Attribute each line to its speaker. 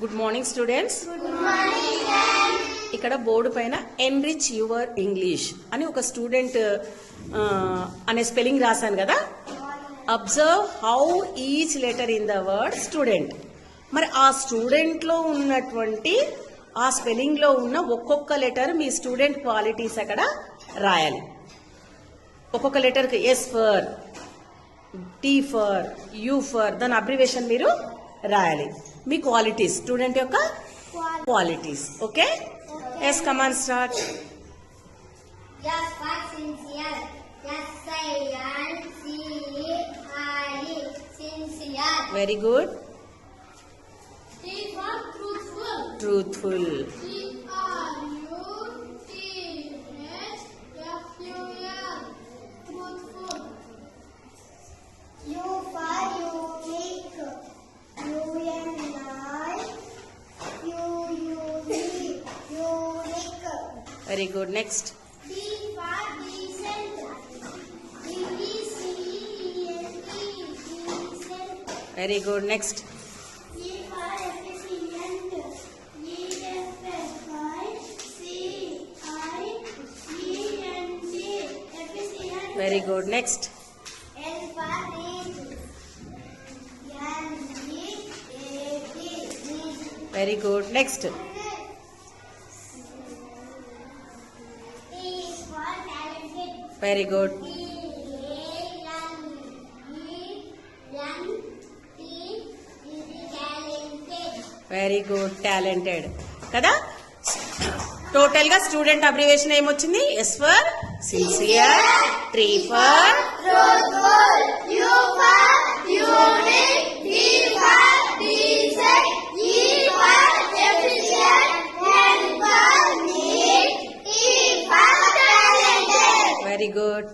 Speaker 1: Good morning students. ఇక్కడ board పైన enrich your English అని ఒక స్టూడెంట్ అనే స్పెల్లింగ్ రాశాను కదా. Observe how each letter in the word student. మరి ఆ స్టూడెంట్ లో ఉన్నటువంటి ఆ స్పెల్లింగ్ లో ఉన్న ఒక్కొక్క లెటర్ మీ స్టూడెంట్ క్వాలిటీస్ అక్కడ రాయాలి. ఒక్కొక్క లెటర్ కి S for, T for, U for, దాని అబ్రివేషన్ మీరు రాయాలి. మీ క్వాలిటీస్, స్టూడెంట్ యొక్క qualities. Okay, yes come on start. Very good. Truthful. Very good. Next.
Speaker 2: D for decent. Decent.
Speaker 1: Very good. Next.
Speaker 2: E for efficient. Efficient.
Speaker 1: Very good. Next.
Speaker 2: L for rate.
Speaker 1: Very good. Next. Very good. Very good. Talented కదా. Total గా student abbreviation ఏమొచ్చింది? S for sincere, T for very good.